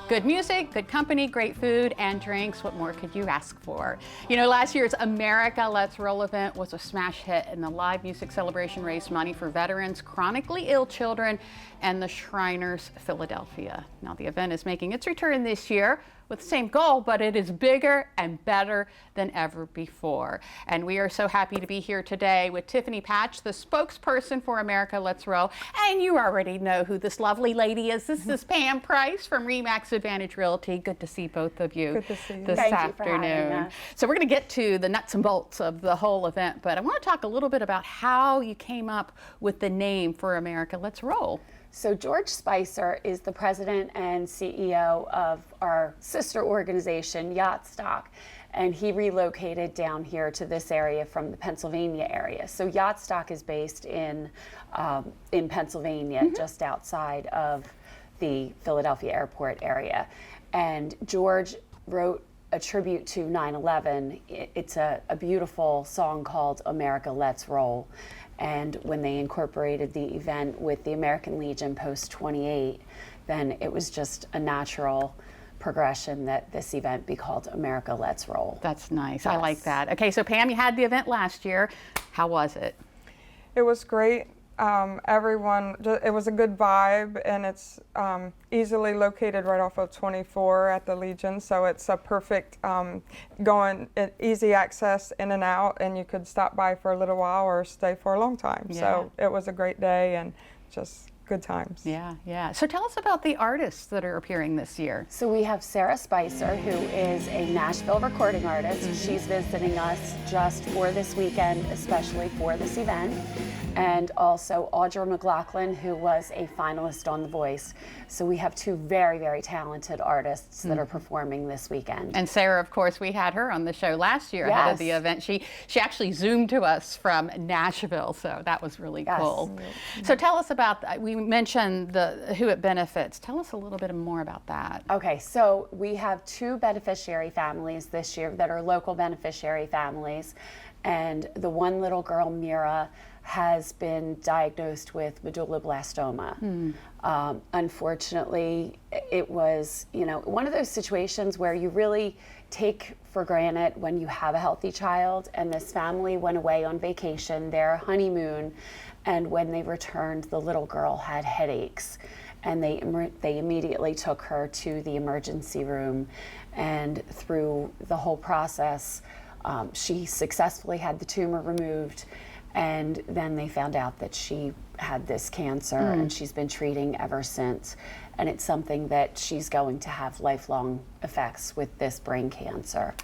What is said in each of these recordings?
Good music, good company, great food and drinks. What more could you ask for? You know, last year's America Let's Roll event was a smash hit, and the live music celebration raised money for veterans, chronically ill children, and the Shriners Philadelphia. Now, the event is making its return this year with the same goal, but it is bigger and better than ever before. And we are so happy to be here today with Tiffany Patch, the spokesperson for America Let's Roll. And you already know who this lovely lady is. This is Pam Price from RE/MAX Advantage Realty. Good to see both of you this afternoon. So we're going to get to the nuts and bolts of the whole event, but I want to talk a little bit about how you came up with the name for America Let's Roll. So George Spicer is the president and CEO of our sister organization, Yacht Stock, and he relocated down here to this area from the Pennsylvania area. So Yacht Stock is based in Pennsylvania, just outside of the Philadelphia airport area. And George wrote a tribute to 9/11. It's a beautiful song called America Let's Roll. And when they incorporated the event with the American Legion Post 28, then it was just a natural progression that this event be called America Let's Roll. That's nice. Yes. I like that. Okay, so Pam, you had the event last year. How was it? It was great. It was a good vibe, and it's easily located right off of 24 at the Legion, so it's a perfect easy access in and out, and you could stop by for a little while or stay for a long time. Yeah. So it was a great day and just good times. Yeah, yeah. So tell us about the artists that are appearing this year. So we have Sarah Spicer, who is a Nashville recording artist. She's visiting us just for this weekend, especially for this event. And also Audra McLaughlin, who was a finalist on The Voice. So we have two very, very talented artists that are performing this weekend. And Sarah, of course, we had her on the show last year ahead of the event. She actually Zoomed to us from Nashville, so that was really cool. So tell us about, we mentioned who it benefits. Tell us a little bit more about that. Okay, so we have two beneficiary families this year that are local beneficiary families. And the one little girl, Mira, has been diagnosed with medulloblastoma. Unfortunately, it was, one of those situations where you really take for granted when you have a healthy child. And this family went away on vacation, their honeymoon, and when they returned, the little girl had headaches. And they immediately took her to the emergency room, and through the whole process, she successfully had the tumor removed. And then they found out that she had this cancer, and she's been treating ever since. And it's something that she's going to have lifelong effects with this brain cancer.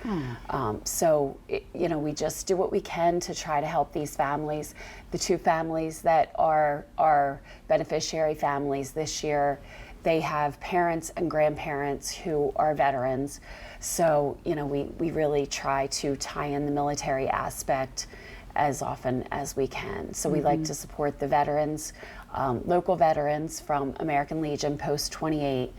We just do what we can to try to help these families. The two families that are beneficiary families this year, they have parents and grandparents who are veterans. So, we really try to tie in the military aspect as often as we can. So we like to support the veterans, local veterans from American Legion Post 28,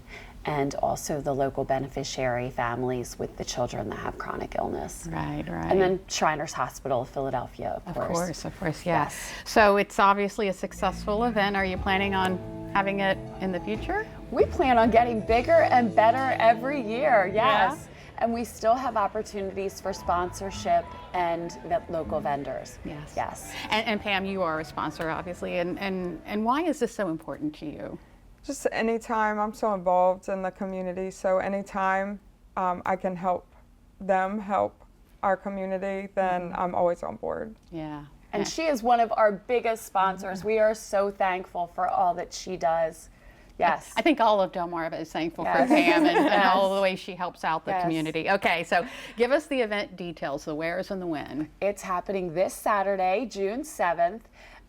and also the local beneficiary families with the children that have chronic illness. Right. And then Shriners Hospital of Philadelphia, of course. Of course, yes. So it's obviously a successful event. Are you planning on having it in the future? We plan on getting bigger and better every year, yes. Yeah. And we still have opportunities for sponsorship and local vendors. Yes. And Pam, you are a sponsor, obviously. And why is this so important to you? Just anytime. I'm so involved in the community, so anytime I can help them help our community, then I'm always on board. Yeah. And she is one of our biggest sponsors. We are so thankful for all that she does. Yes. I think all of Delmarva is thankful for Pam and all the way she helps out the community. Okay, so give us the event details, the where's and the when. It's happening this Saturday, June 7th,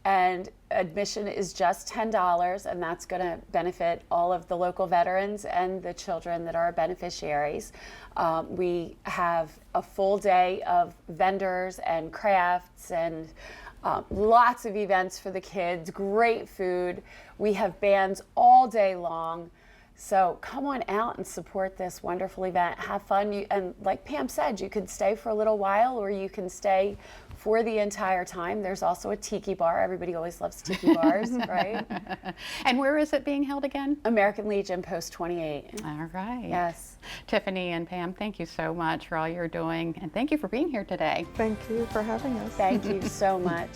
and admission is just $10, and that's going to benefit all of the local veterans and the children that are beneficiaries. We have a full day of vendors and crafts and lots of events for the kids, great food. We have bands all day long. So come on out and support this wonderful event. Have fun. And like Pam said, you can stay for a little while or you can stay for the entire time. There's also a tiki bar. Everybody always loves tiki bars, right? And where is it being held again? American Legion, Post 28. All right. Yes. Tiffany and Pam, thank you so much for all you're doing, and thank you for being here today. Thank you for having us. Thank you so much.